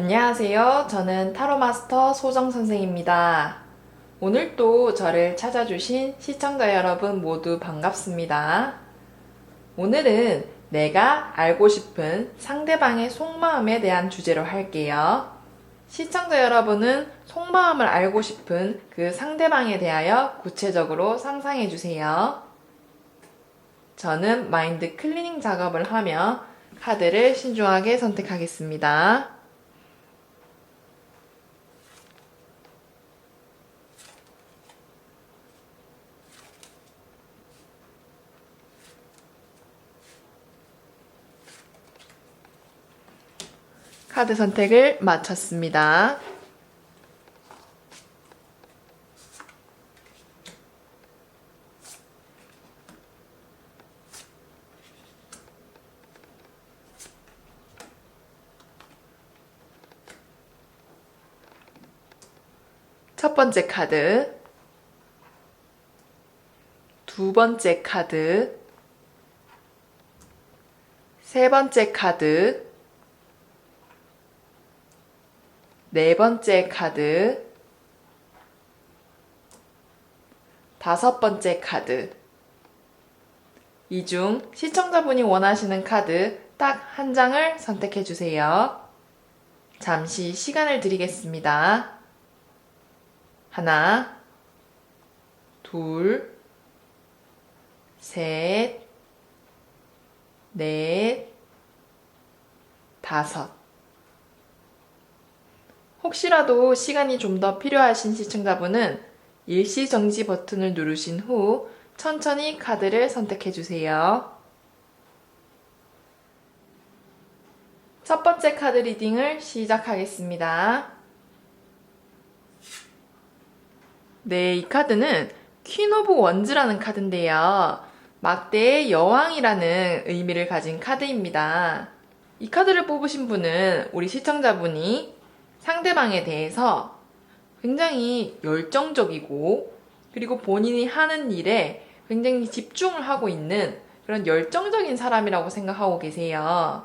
안녕하세요. 저는 타로 마스터 소정 선생입니다. 오늘도 저를 찾아주신 시청자 여러분 모두 반갑습니다. 오늘은 내가 알고 싶은 상대방의 속마음에 대한 주제로 할게요. 시청자 여러분은 속마음을 알고 싶은 그 상대방에 대하여 구체적으로 상상해 주세요. 저는 마인드 클리닝 작업을 하며 카드를 신중하게 선택하겠습니다. 카드 선택을 마쳤습니다. 첫 번째 카드, 두 번째 카드, 세 번째 카드, 네 번째 카드, 다섯 번째 카드. 이 중 시청자분이 원하시는 카드 딱 한 장을 선택해 주세요. 잠시 시간을 드리겠습니다. 하나, 둘, 셋, 넷, 다섯. 혹시라도 시간이 좀 더 필요하신 시청자분은 일시정지 버튼을 누르신 후 천천히 카드를 선택해 주세요. 첫 번째 카드 리딩을 시작하겠습니다. 네, 이 카드는 퀸 오브 원즈라는 카드인데요. 막대의 여왕이라는 의미를 가진 카드입니다. 이 카드를 뽑으신 분은 우리 시청자분이 상대방에 대해서 굉장히 열정적이고 그리고 본인이 하는 일에 굉장히 집중을 하고 있는 그런 열정적인 사람이라고 생각하고 계세요.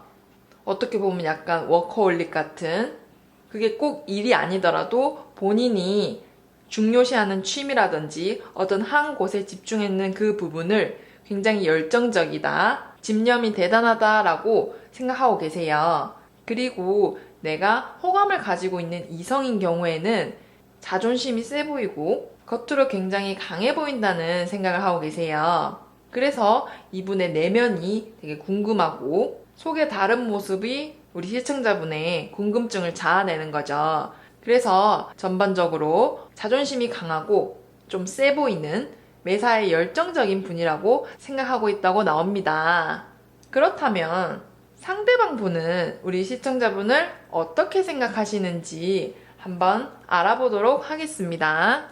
어떻게 보면 약간 워커홀릭 같은, 그게 꼭 일이 아니더라도 본인이 중요시하는 취미라든지 어떤 한 곳에 집중했는 그 부분을 굉장히 열정적이다, 집념이 대단하다라고 생각하고 계세요. 그리고 내가 호감을 가지고 있는 이성인 경우에는 자존심이 세 보이고 겉으로 굉장히 강해 보인다는 생각을 하고 계세요. 그래서 이분의 내면이 되게 궁금하고 속의 다른 모습이 우리 시청자분의 궁금증을 자아내는 거죠. 그래서 전반적으로 자존심이 강하고 좀 세 보이는 매사에 열정적인 분이라고 생각하고 있다고 나옵니다. 그렇다면 상대방 분은 우리 시청자분을 어떻게 생각하시는지 한번 알아보도록 하겠습니다.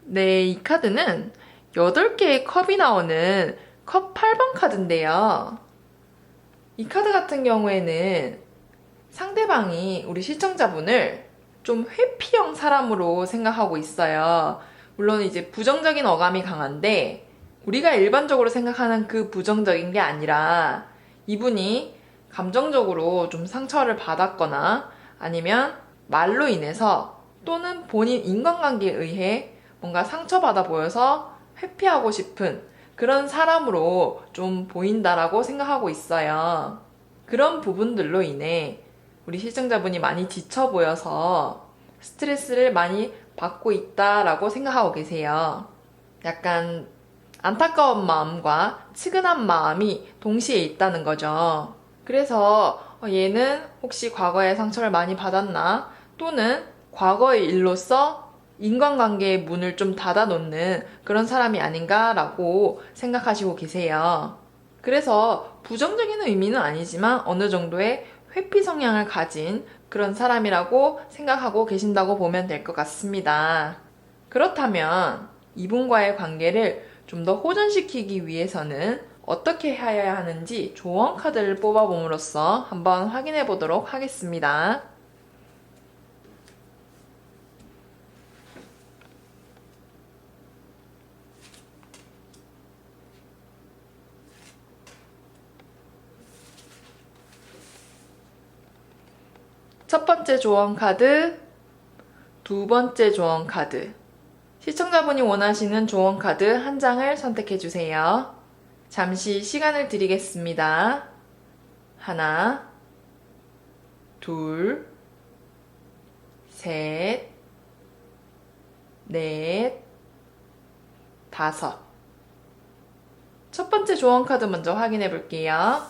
네, 이 카드는 8개의 컵이 나오는 컵 8번 카드인데요. 이 카드 같은 경우에는 상대방이 우리 시청자분을 좀 회피형 사람으로 생각하고 있어요. 물론 이제 부정적인 어감이 강한데 우리가 일반적으로 생각하는 그 부정적인 게 아니라 이분이 감정적으로 좀 상처를 받았거나 아니면 말로 인해서 또는 본인 인간관계에 의해 뭔가 상처받아 보여서 회피하고 싶은 그런 사람으로 좀 보인다라고 생각하고 있어요. 그런 부분들로 인해 우리 시청자분이 많이 지쳐 보여서 스트레스를 많이 받고 있다라고 생각하고 계세요. 약간 안타까운 마음과 측은한 마음이 동시에 있다는 거죠. 그래서 얘는 혹시 과거에 상처를 많이 받았나? 또는 과거의 일로서 인간관계의 문을 좀 닫아놓는 그런 사람이 아닌가라고 생각하시고 계세요. 그래서 부정적인 의미는 아니지만 어느 정도의 회피 성향을 가진 그런 사람이라고 생각하고 계신다고 보면 될 것 같습니다. 그렇다면 이분과의 관계를 좀 더 호전시키기 위해서는 어떻게 해야 하는지 조언 카드를 뽑아봄으로써 한번 확인해 보도록 하겠습니다. 첫 번째 조언 카드, 두 번째 조언 카드. 시청자분이 원하시는 조언 카드 한 장을 선택해 주세요. 잠시 시간을 드리겠습니다. 하나, 둘, 셋, 넷, 다섯. 첫 번째 조언 카드 먼저 확인해 볼게요.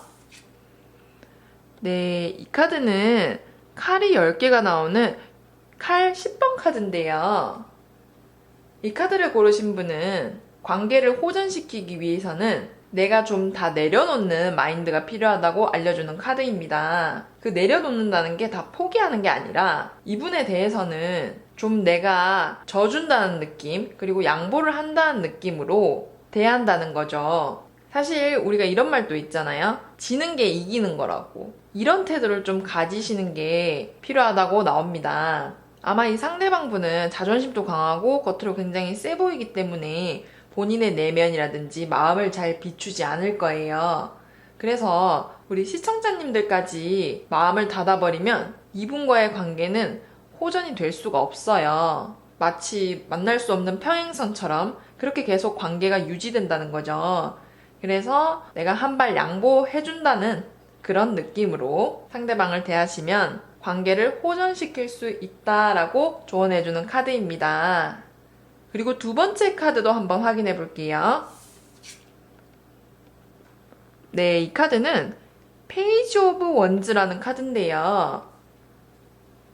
네, 이 카드는 칼이 10개가 나오는 칼 10번 카드인데요. 이 카드를 고르신 분은 관계를 호전시키기 위해서는 내가 좀 다 내려놓는 마인드가 필요하다고 알려주는 카드입니다. 그 내려놓는다는 게 다 포기하는 게 아니라 이분에 대해서는 좀 내가 져준다는 느낌, 그리고 양보를 한다는 느낌으로 대한다는 거죠. 사실 우리가 이런 말도 있잖아요. 지는 게 이기는 거라고. 이런 태도를 좀 가지시는 게 필요하다고 나옵니다. 아마 이 상대방분은 자존심도 강하고 겉으로 굉장히 세 보이기 때문에 본인의 내면이라든지 마음을 잘 비추지 않을 거예요. 그래서 우리 시청자님들까지 마음을 닫아버리면 이분과의 관계는 호전이 될 수가 없어요. 마치 만날 수 없는 평행선처럼 그렇게 계속 관계가 유지된다는 거죠. 그래서 내가 한 발 양보해준다는 그런 느낌으로 상대방을 대하시면 관계를 호전시킬 수 있다라고 조언해주는 카드입니다. 그리고 두 번째 카드도 한번 확인해 볼게요. 네, 이 카드는 페이지 오브 원즈라는 카드인데요.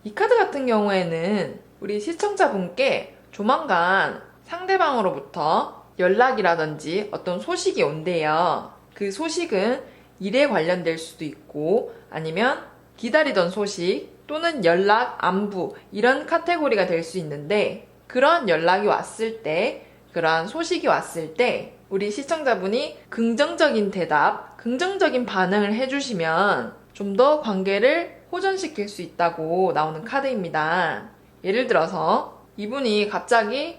이 카드 같은 경우에는 우리 시청자분께 조만간 상대방으로부터 연락이라든지 어떤 소식이 온대요. 그 소식은 일에 관련될 수도 있고 아니면 기다리던 소식 또는 연락, 안부 이런 카테고리가 될 수 있는데 그런 연락이 왔을 때, 그러한 소식이 왔을 때 우리 시청자분이 긍정적인 대답, 긍정적인 반응을 해주시면 좀 더 관계를 호전시킬 수 있다고 나오는 카드입니다. 예를 들어서 이분이 갑자기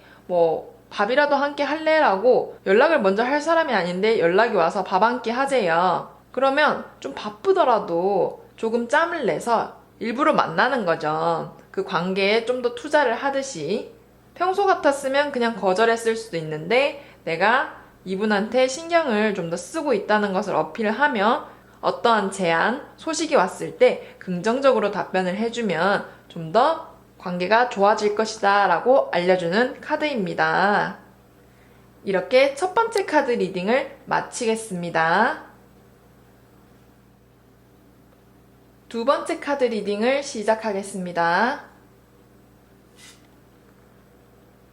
밥이라도 함께 할래라고 연락을 먼저 할 사람이 아닌데 연락이 와서 밥 함께 하재요. 그러면 좀 바쁘더라도 조금 짬을 내서 일부러 만나는 거죠. 그 관계에 좀 더 투자를 하듯이. 평소 같았으면 그냥 거절했을 수도 있는데 내가 이분한테 신경을 좀 더 쓰고 있다는 것을 어필하며 어떠한 제안, 소식이 왔을 때 긍정적으로 답변을 해주면 좀 더 관계가 좋아질 것이다 라고 알려주는 카드입니다. 이렇게 첫 번째 카드 리딩을 마치겠습니다. 두 번째 카드 리딩을 시작하겠습니다.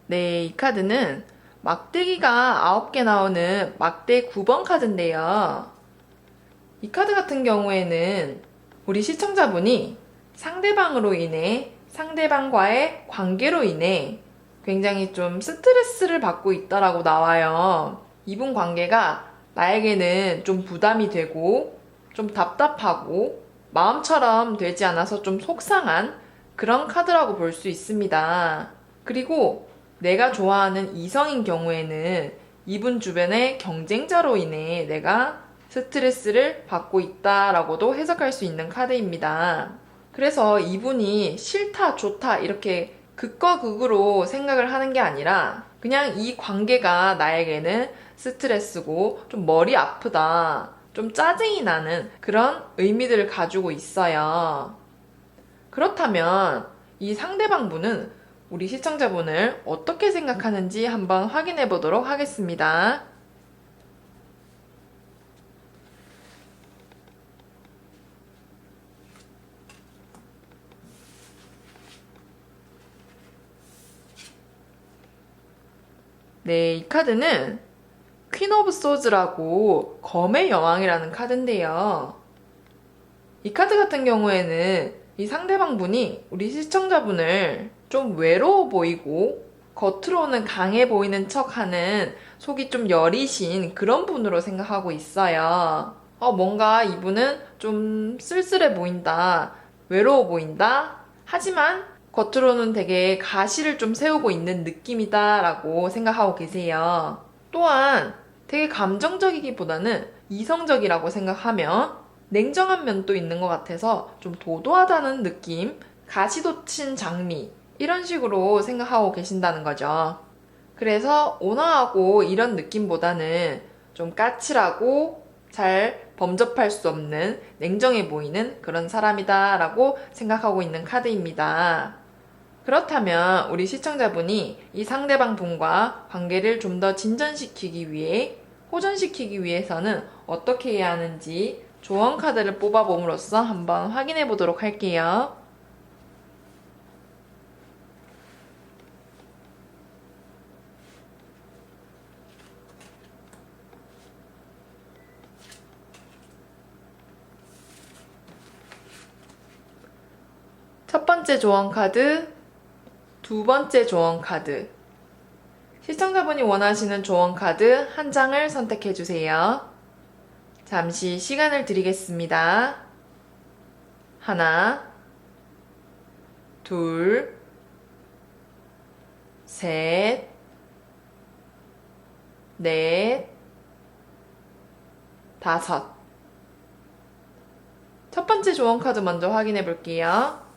네, 이 카드는 막대기가 9개 나오는 막대 9번 카드인데요. 이 카드 같은 경우에는 우리 시청자분이 상대방으로 인해 상대방과의 관계로 인해 굉장히 좀 스트레스를 받고 있다라고 나와요. 이분 관계가 나에게는 좀 부담이 되고 좀 답답하고 마음처럼 되지 않아서 좀 속상한 그런 카드라고 볼 수 있습니다. 그리고 내가 좋아하는 이성인 경우에는 이분 주변의 경쟁자로 인해 내가 스트레스를 받고 있다라고도 해석할 수 있는 카드입니다. 그래서 이분이 싫다, 좋다 이렇게 극과 극으로 생각을 하는 게 아니라 그냥 이 관계가 나에게는 스트레스고 좀 머리 아프다, 좀 짜증이 나는 그런 의미들을 가지고 있어요. 그렇다면 이 상대방분은 우리 시청자분을 어떻게 생각하는지 한번 확인해 보도록 하겠습니다. 네, 이 카드는 퀸 오브 소즈라고 검의 여왕이라는 카드인데요. 이 카드 같은 경우에는 이 상대방분이 우리 시청자분을 좀 외로워 보이고 겉으로는 강해 보이는 척하는 속이 좀 여리신 그런 분으로 생각하고 있어요. 뭔가 이분은 좀 쓸쓸해 보인다, 외로워 보인다. 하지만 겉으로는 되게 가시를 좀 세우고 있는 느낌이다 라고 생각하고 계세요. 또한 되게 감정적이기보다는 이성적이라고 생각하며 냉정한 면도 있는 것 같아서 좀 도도하다는 느낌, 가시도 친 장미 이런 식으로 생각하고 계신다는 거죠. 그래서 온화하고 이런 느낌보다는 좀 까칠하고 잘 범접할 수 없는 냉정해 보이는 그런 사람이다 라고 생각하고 있는 카드입니다. 그렇다면 우리 시청자분이 이 상대방 분과 관계를 좀 더 진전시키기 위해, 호전시키기 위해서는 어떻게 해야 하는지 조언 카드를 뽑아봄으로써 한번 확인해 보도록 할게요. 첫 번째 조언 카드, 두 번째 조언 카드. 시청자분이 원하시는 조언 카드 한 장을 선택해 주세요. 잠시 시간을 드리겠습니다. 하나, 둘, 셋, 넷, 다섯. 첫 번째 조언 카드 먼저 확인해 볼게요.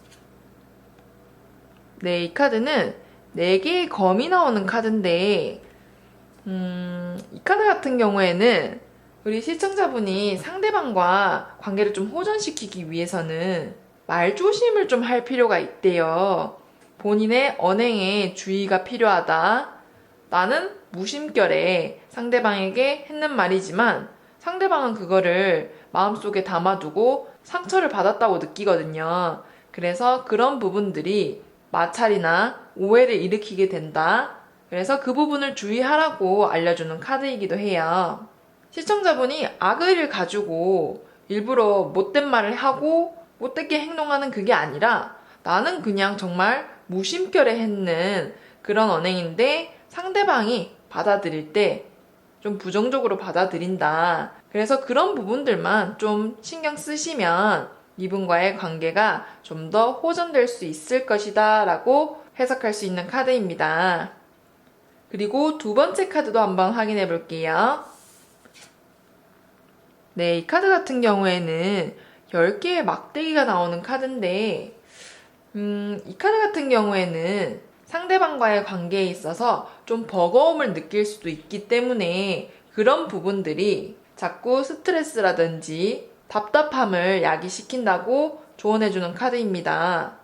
네, 이 카드는 4개의 검이 나오는 카드인데, 이 카드 같은 경우에는 우리 시청자분이 상대방과 관계를 좀 호전시키기 위해서는 말조심을 좀 할 필요가 있대요. 본인의 언행에 주의가 필요하다. 나는 무심결에 상대방에게 했는 말이지만 상대방은 그거를 마음속에 담아두고 상처를 받았다고 느끼거든요. 그래서 그런 부분들이 마찰이나 오해를 일으키게 된다. 그래서 그 부분을 주의하라고 알려주는 카드이기도 해요. 시청자분이 악의를 가지고 일부러 못된 말을 하고 못되게 행동하는 그게 아니라 나는 그냥 정말 무심결에 했는 그런 언행인데 상대방이 받아들일 때 좀 부정적으로 받아들인다. 그래서 그런 부분들만 좀 신경 쓰시면 이분과의 관계가 좀 더 호전될 수 있을 것이다 라고 해석할 수 있는 카드입니다. 그리고 두 번째 카드도 한번 확인해 볼게요. 네, 이 카드 같은 경우에는 10개의 막대기가 나오는 카드인데 이 카드 같은 경우에는 상대방과의 관계에 있어서 좀 버거움을 느낄 수도 있기 때문에 그런 부분들이 자꾸 스트레스라든지 답답함을 야기시킨다고 조언해주는 카드입니다.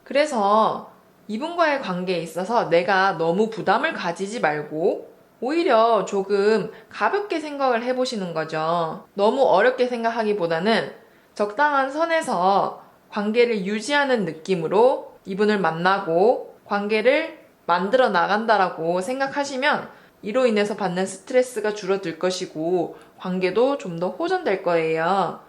그래서 이분과의 관계에 있어서 내가 너무 부담을 가지지 말고 오히려 조금 가볍게 생각을 해보시는 거죠. 너무 어렵게 생각하기보다는 적당한 선에서 관계를 유지하는 느낌으로 이분을 만나고 관계를 만들어 나간다라고 생각하시면 이로 인해서 받는 스트레스가 줄어들 것이고 관계도 좀 더 호전될 거예요.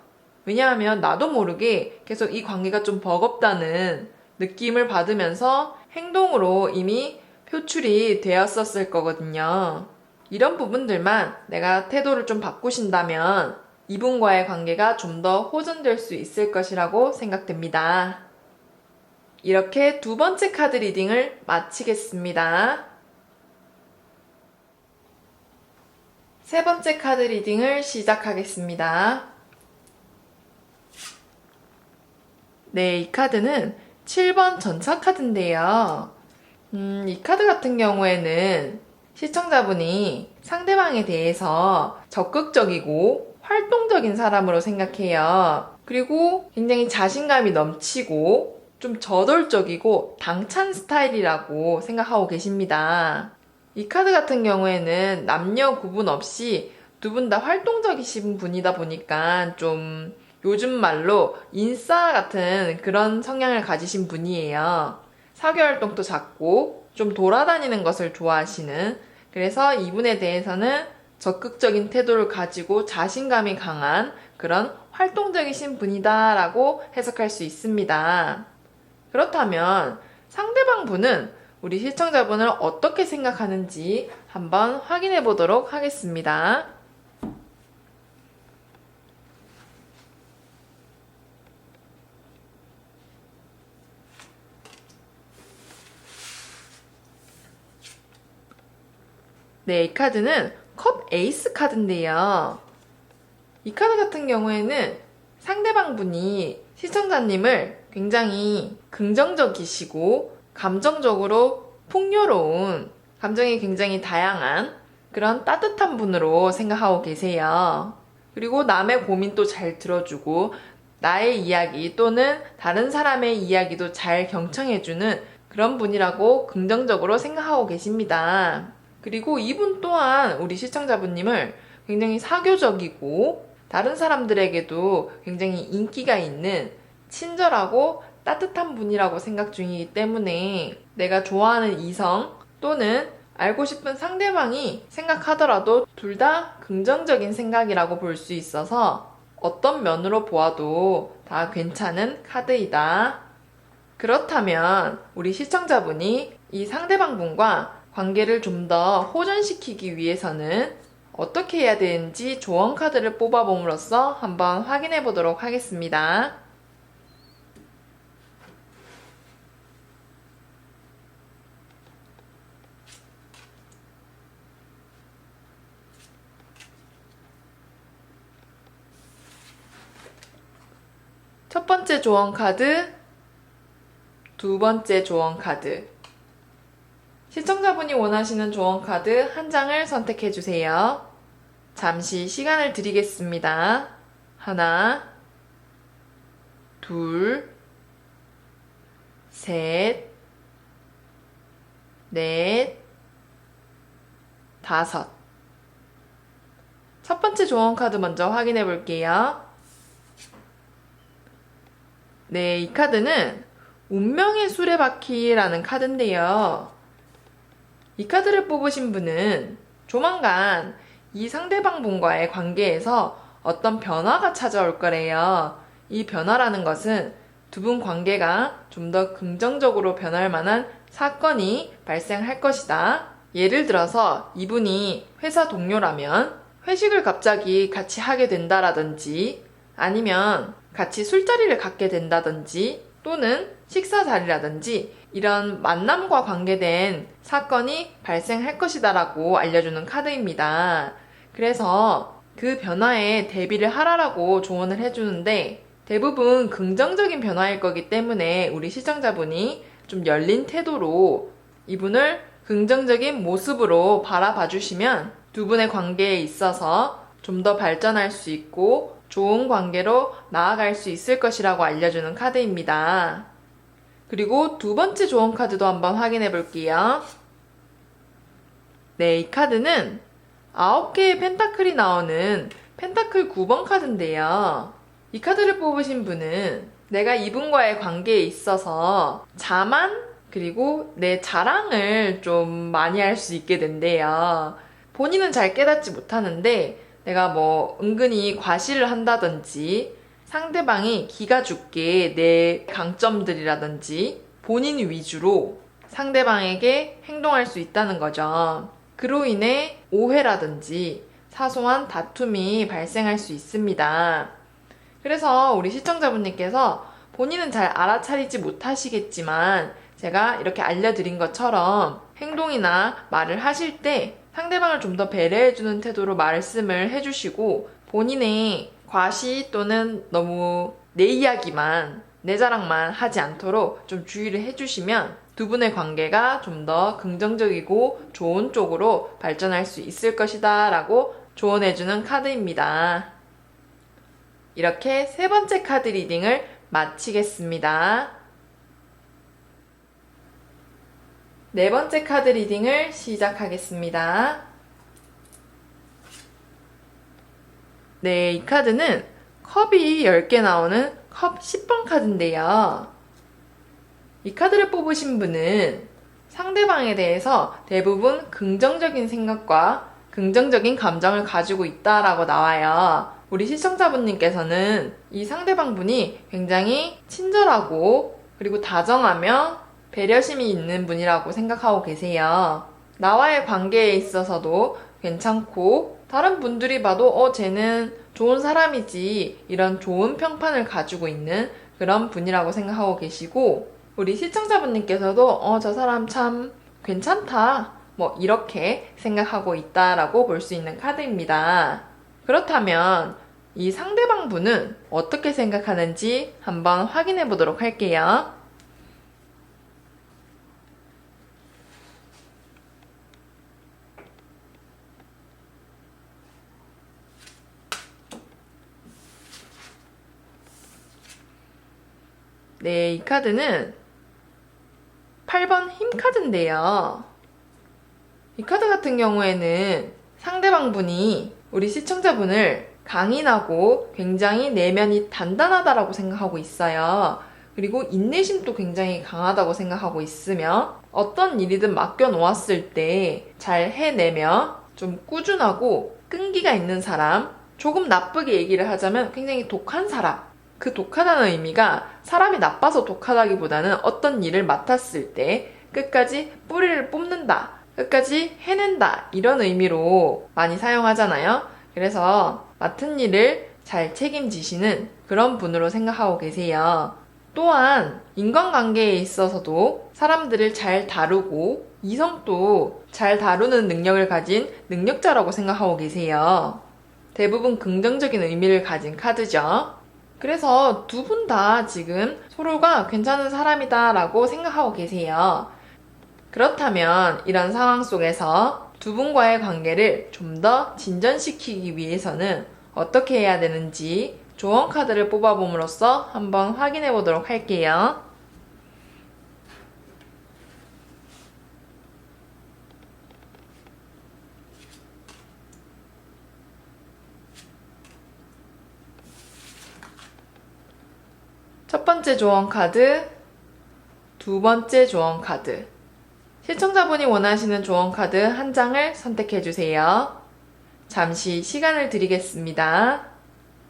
왜냐하면 나도 모르게 계속 이 관계가 좀 버겁다는 느낌을 받으면서 행동으로 이미 표출이 되었었을 거거든요. 이런 부분들만 내가 태도를 좀 바꾸신다면 이분과의 관계가 좀 더 호전될 수 있을 것이라고 생각됩니다. 이렇게 두 번째 카드 리딩을 마치겠습니다. 세 번째 카드 리딩을 시작하겠습니다. 네, 이 카드는 7번 전차 카드인데요. 이 카드 같은 경우에는 시청자분이 상대방에 대해서 적극적이고 활동적인 사람으로 생각해요. 그리고 굉장히 자신감이 넘치고 좀 저돌적이고 당찬 스타일이라고 생각하고 계십니다. 이 카드 같은 경우에는 남녀 구분 없이 두 분 다 활동적이신 분이다 보니까 좀 요즘 말로 인싸 같은 그런 성향을 가지신 분이에요. 사교 활동도 작고 좀 돌아다니는 것을 좋아하시는, 그래서 이분에 대해서는 적극적인 태도를 가지고 자신감이 강한 그런 활동적이신 분이다라고 해석할 수 있습니다. 그렇다면 상대방 분은 우리 시청자분을 어떻게 생각하는지 한번 확인해 보도록 하겠습니다. 네, 이 카드는 컵 에이스 카드인데요. 이 카드 같은 경우에는 상대방 분이 시청자님을 굉장히 긍정적이시고 감정적으로 풍요로운, 감정이 굉장히 다양한 그런 따뜻한 분으로 생각하고 계세요. 그리고 남의 고민도 잘 들어주고 나의 이야기 또는 다른 사람의 이야기도 잘 경청해주는 그런 분이라고 긍정적으로 생각하고 계십니다. 그리고 이분 또한 우리 시청자분님을 굉장히 사교적이고 다른 사람들에게도 굉장히 인기가 있는 친절하고 따뜻한 분이라고 생각 중이기 때문에 내가 좋아하는 이성 또는 알고 싶은 상대방이 생각하더라도 둘 다 긍정적인 생각이라고 볼 수 있어서 어떤 면으로 보아도 다 괜찮은 카드이다. 그렇다면 우리 시청자분이 이 상대방 분과 관계를 좀 더 호전시키기 위해서는 어떻게 해야 되는지 조언 카드를 뽑아봄으로써 한번 확인해 보도록 하겠습니다. 첫 번째 조언 카드, 두 번째 조언 카드. 시청자분이 원하시는 조언 카드 한 장을 선택해 주세요. 잠시 시간을 드리겠습니다. 하나, 둘, 셋, 넷, 다섯. 첫 번째 조언 카드 먼저 확인해 볼게요. 네, 이 카드는 운명의 수레바퀴라는 카드인데요. 이 카드를 뽑으신 분은 조만간 이 상대방 분과의 관계에서 어떤 변화가 찾아올 거래요. 이 변화라는 것은 두 분 관계가 좀 더 긍정적으로 변할 만한 사건이 발생할 것이다. 예를 들어서 이분이 회사 동료라면 회식을 갑자기 같이 하게 된다라든지 아니면 같이 술자리를 갖게 된다든지 또는 식사 자리라든지 이런 만남과 관계된 사건이 발생할 것이다 라고 알려주는 카드입니다. 그래서 그 변화에 대비를 하라라고 조언을 해주는데 대부분 긍정적인 변화일 거기 때문에 우리 시청자분이 좀 열린 태도로 이분을 긍정적인 모습으로 바라봐 주시면 두 분의 관계에 있어서 좀 더 발전할 수 있고 좋은 관계로 나아갈 수 있을 것이라고 알려주는 카드입니다. 그리고 두 번째 조언 카드도 한번 확인해 볼게요. 네, 이 카드는 9개의 펜타클이 나오는 펜타클 9번 카드인데요. 이 카드를 뽑으신 분은 내가 이분과의 관계에 있어서 자만 그리고 내 자랑을 좀 많이 할 수 있게 된대요. 본인은 잘 깨닫지 못하는데 내가 뭐 은근히 과시를 한다든지 상대방이 기가 죽게 내 강점들이라든지 본인 위주로 상대방에게 행동할 수 있다는 거죠. 그로 인해 오해라든지 사소한 다툼이 발생할 수 있습니다. 그래서 우리 시청자분님께서 본인은 잘 알아차리지 못하시겠지만 제가 이렇게 알려드린 것처럼 행동이나 말을 하실 때 상대방을 좀 더 배려해주는 태도로 말씀을 해주시고 본인의 과시 또는 너무 내 이야기만, 내 자랑만 하지 않도록 좀 주의를 해주시면 두 분의 관계가 좀 더 긍정적이고 좋은 쪽으로 발전할 수 있을 것이다 라고 조언해주는 카드입니다. 이렇게 세 번째 카드 리딩을 마치겠습니다. 네 번째 카드 리딩을 시작하겠습니다. 네, 이 카드는 컵이 10개 나오는 컵 10번 카드인데요. 이 카드를 뽑으신 분은 상대방에 대해서 대부분 긍정적인 생각과 긍정적인 감정을 가지고 있다라고 나와요. 우리 시청자분님께서는 이 상대방 분이 굉장히 친절하고 그리고 다정하며 배려심이 있는 분이라고 생각하고 계세요. 나와의 관계에 있어서도 괜찮고 다른 분들이 봐도 쟤는 좋은 사람이지 이런 좋은 평판을 가지고 있는 그런 분이라고 생각하고 계시고 우리 시청자분님께서도 저 사람 참 괜찮다 뭐 이렇게 생각하고 있다라고 볼 수 있는 카드입니다. 그렇다면 이 상대방 분은 어떻게 생각하는지 한번 확인해 보도록 할게요. 네, 이 카드는 8번 힘 카드인데요. 이 카드 같은 경우에는 상대방 분이 우리 시청자분을 강인하고 굉장히 내면이 단단하다라고 생각하고 있어요. 그리고 인내심도 굉장히 강하다고 생각하고 있으며 어떤 일이든 맡겨놓았을 때 잘 해내며 좀 꾸준하고 끈기가 있는 사람, 조금 나쁘게 얘기를 하자면 굉장히 독한 사람. 그 독하다는 의미가 사람이 나빠서 독하다기보다는 어떤 일을 맡았을 때 끝까지 뿌리를 뽑는다, 끝까지 해낸다 이런 의미로 많이 사용하잖아요. 그래서 맡은 일을 잘 책임지시는 그런 분으로 생각하고 계세요. 또한 인간관계에 있어서도 사람들을 잘 다루고 이성도 잘 다루는 능력을 가진 능력자라고 생각하고 계세요. 대부분 긍정적인 의미를 가진 카드죠. 그래서 두 분 다 지금 서로가 괜찮은 사람이다 라고 생각하고 계세요. 그렇다면 이런 상황 속에서 두 분과의 관계를 좀 더 진전시키기 위해서는 어떻게 해야 되는지 조언 카드를 뽑아봄으로써 한번 확인해 보도록 할게요. 첫 번째 조언 카드, 두 번째 조언 카드. 시청자분이 원하시는 조언 카드 한 장을 선택해 주세요. 잠시 시간을 드리겠습니다.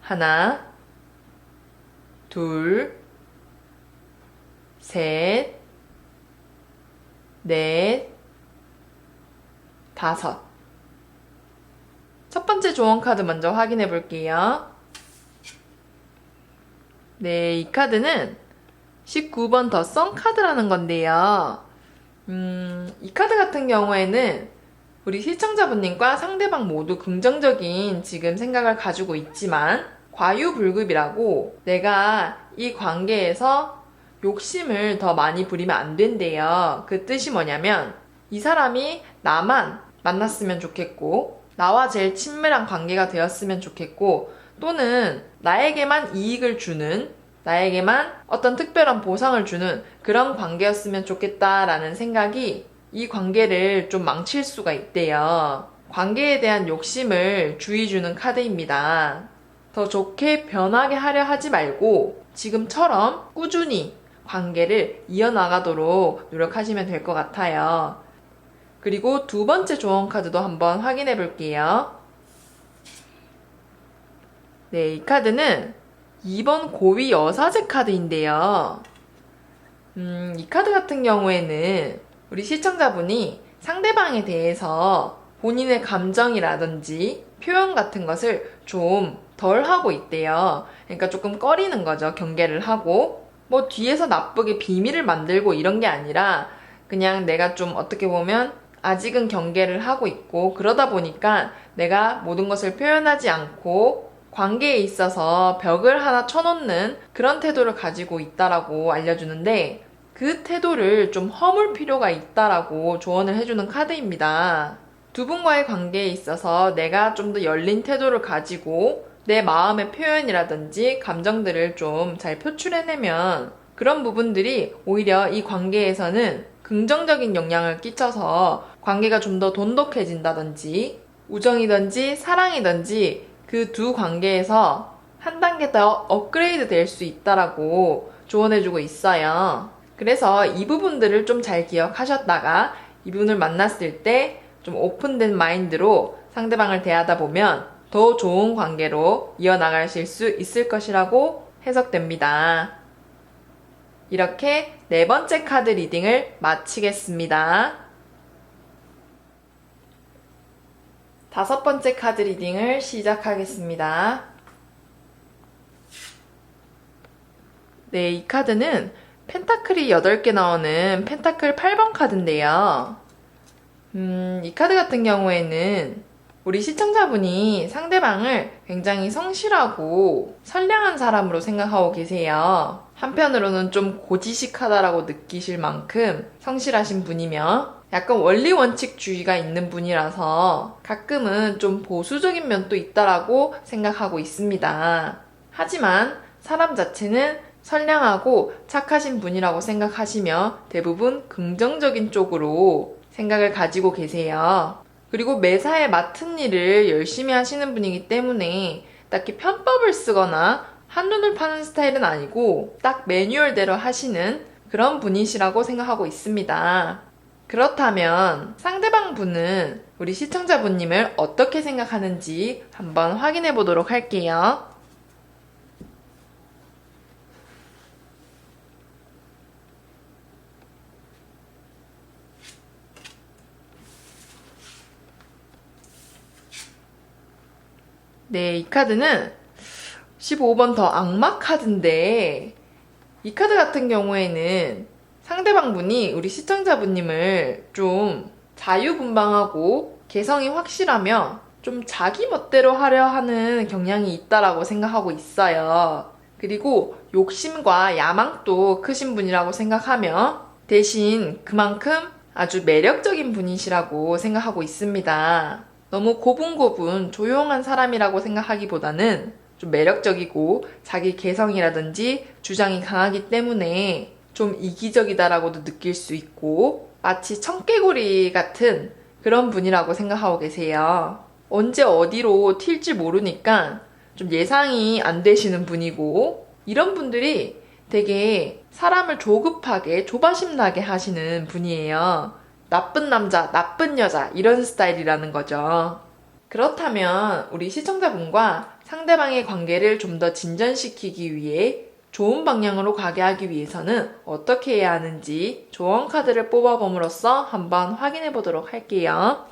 하나, 둘, 셋, 넷, 다섯. 첫 번째 조언 카드 먼저 확인해 볼게요. 네, 이 카드는 19번 더 썬 카드라는 건데요. 이 카드 같은 경우에는 우리 시청자분님과 상대방 모두 긍정적인 지금 생각을 가지고 있지만 과유불급이라고 내가 이 관계에서 욕심을 더 많이 부리면 안 된대요. 그 뜻이 뭐냐면 이 사람이 나만 만났으면 좋겠고 나와 제일 친밀한 관계가 되었으면 좋겠고 또는 나에게만 이익을 주는 나에게만 어떤 특별한 보상을 주는 그런 관계였으면 좋겠다라는 생각이 이 관계를 좀 망칠 수가 있대요. 관계에 대한 욕심을 주의 주는 카드입니다. 더 좋게 변하게 하려 하지 말고 지금처럼 꾸준히 관계를 이어나가도록 노력하시면 될 것 같아요. 그리고 두 번째 조언 카드도 한번 확인해 볼게요. 네, 이 카드는 2번 고위 여사제 카드인데요. 이 카드 같은 경우에는 우리 시청자분이 상대방에 대해서 본인의 감정이라든지 표현 같은 것을 좀 덜 하고 있대요. 그러니까 조금 꺼리는 거죠. 경계를 하고. 뭐 뒤에서 나쁘게 비밀을 만들고 이런 게 아니라 그냥 내가 좀 어떻게 보면 아직은 경계를 하고 있고 그러다 보니까 내가 모든 것을 표현하지 않고 관계에 있어서 벽을 하나 쳐놓는 그런 태도를 가지고 있다라고 알려주는데 그 태도를 좀 허물 필요가 있다라고 조언을 해주는 카드입니다. 두 분과의 관계에 있어서 내가 좀 더 열린 태도를 가지고 내 마음의 표현이라든지 감정들을 좀 잘 표출해내면 그런 부분들이 오히려 이 관계에서는 긍정적인 영향을 끼쳐서 관계가 좀 더 돈독해진다든지 우정이든지 사랑이든지 그 두 관계에서 한 단계 더 업그레이드 될 수 있다라고 조언해주고 있어요. 그래서 이 부분들을 좀 잘 기억하셨다가 이분을 만났을 때 좀 오픈된 마인드로 상대방을 대하다 보면 더 좋은 관계로 이어나가실 수 있을 것이라고 해석됩니다. 이렇게 네 번째 카드 리딩을 마치겠습니다. 다섯 번째 카드 리딩을 시작하겠습니다. 네, 이 카드는 펜타클이 8개 나오는 펜타클 8번 카드인데요. 이 카드 같은 경우에는 우리 시청자분이 상대방을 굉장히 성실하고 선량한 사람으로 생각하고 계세요. 한편으로는 좀 고지식하다라고 느끼실 만큼 성실하신 분이며 약간 원리 원칙주의가 있는 분이라서 가끔은 좀 보수적인 면도 있다라고 생각하고 있습니다. 하지만 사람 자체는 선량하고 착하신 분이라고 생각하시며 대부분 긍정적인 쪽으로 생각을 가지고 계세요. 그리고 매사에 맡은 일을 열심히 하시는 분이기 때문에 딱히 편법을 쓰거나 한눈을 파는 스타일은 아니고 딱 매뉴얼대로 하시는 그런 분이시라고 생각하고 있습니다. 그렇다면 상대방 분은 우리 시청자분님을 어떻게 생각하는지 한번 확인해 보도록 할게요. 네, 이 카드는 15번 더 악마 카드인데 이 카드 같은 경우에는 상대방 분이 우리 시청자분님을 좀 자유분방하고 개성이 확실하며 좀 자기 멋대로 하려 하는 경향이 있다라고 생각하고 있어요. 그리고 욕심과 야망도 크신 분이라고 생각하며 대신 그만큼 아주 매력적인 분이시라고 생각하고 있습니다. 너무 고분고분 조용한 사람이라고 생각하기보다는 좀 매력적이고 자기 개성이라든지 주장이 강하기 때문에 좀 이기적이다라고도 느낄 수 있고 마치 청개구리 같은 그런 분이라고 생각하고 계세요. 언제 어디로 튈지 모르니까 좀 예상이 안 되시는 분이고 이런 분들이 되게 사람을 조급하게 조바심 나게 하시는 분이에요. 나쁜 남자, 나쁜 여자 이런 스타일이라는 거죠. 그렇다면 우리 시청자분과 상대방의 관계를 좀 더 진전시키기 위해 좋은 방향으로 가게 하기 위해서는 어떻게 해야 하는지 조언 카드를 뽑아봄으로써 한번 확인해 보도록 할게요.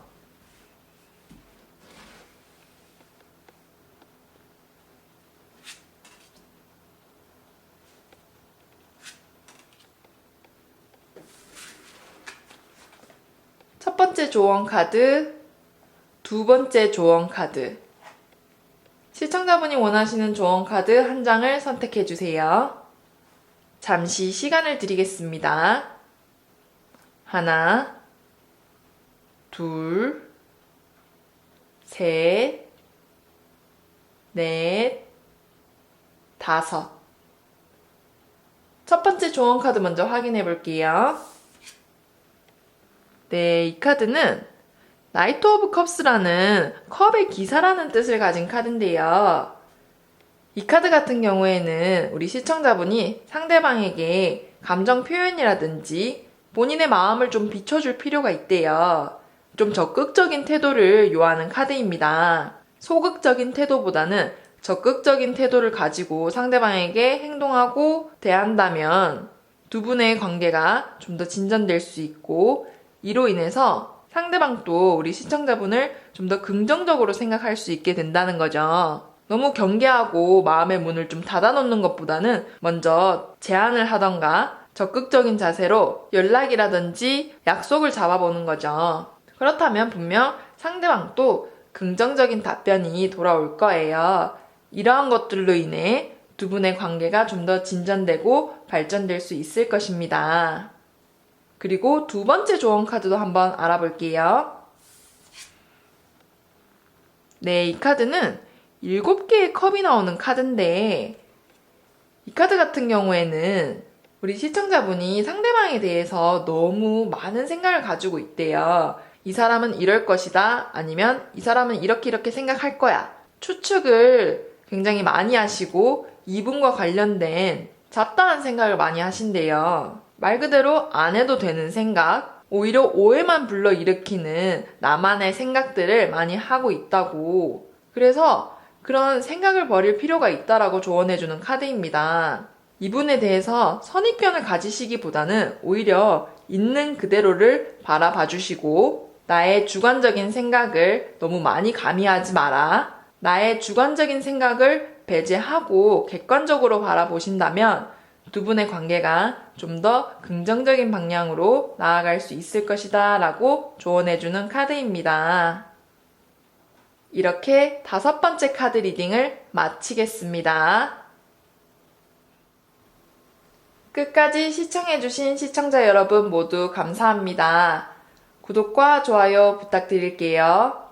첫 번째 조언 카드, 두 번째 조언 카드. 시청자분이 원하시는 조언 카드 한 장을 선택해 주세요. 잠시 시간을 드리겠습니다. 하나, 둘, 셋, 넷, 다섯. 첫 번째 조언 카드 먼저 확인해 볼게요. 네, 이 카드는 나이트 오브 컵스라는 컵의 기사라는 뜻을 가진 카드인데요. 이 카드 같은 경우에는 우리 시청자분이 상대방에게 감정 표현이라든지 본인의 마음을 좀 비춰줄 필요가 있대요. 좀 적극적인 태도를 요하는 카드입니다. 소극적인 태도보다는 적극적인 태도를 가지고 상대방에게 행동하고 대한다면 두 분의 관계가 좀 더 진전될 수 있고 이로 인해서 상대방도 우리 시청자분을 좀 더 긍정적으로 생각할 수 있게 된다는 거죠. 너무 경계하고 마음의 문을 좀 닫아놓는 것보다는 먼저 제안을 하던가 적극적인 자세로 연락이라든지 약속을 잡아보는 거죠. 그렇다면 분명 상대방도 긍정적인 답변이 돌아올 거예요. 이러한 것들로 인해 두 분의 관계가 좀 더 진전되고 발전될 수 있을 것입니다. 그리고 두 번째 조언 카드도 한번 알아볼게요. 네, 이 카드는 7개의 컵이 나오는 카드인데 이 카드 같은 경우에는 우리 시청자분이 상대방에 대해서 너무 많은 생각을 가지고 있대요. 이 사람은 이럴 것이다. 아니면 이 사람은 이렇게 생각할 거야. 추측을 굉장히 많이 하시고 이분과 관련된 잡다한 생각을 많이 하신대요. 말 그대로 안 해도 되는 생각, 오히려 오해만 불러일으키는 나만의 생각들을 많이 하고 있다고. 그래서 그런 생각을 버릴 필요가 있다라고 조언해주는 카드입니다. 이분에 대해서 선입견을 가지시기보다는 오히려 있는 그대로를 바라봐 주시고 나의 주관적인 생각을 너무 많이 가미하지 마라. 나의 주관적인 생각을 배제하고 객관적으로 바라보신다면 두 분의 관계가 좀 더 긍정적인 방향으로 나아갈 수 있을 것이다 라고 조언해주는 카드입니다. 이렇게 5번째 카드 리딩을 마치겠습니다. 끝까지 시청해주신 시청자 여러분 모두 감사합니다. 구독과 좋아요 부탁드릴게요.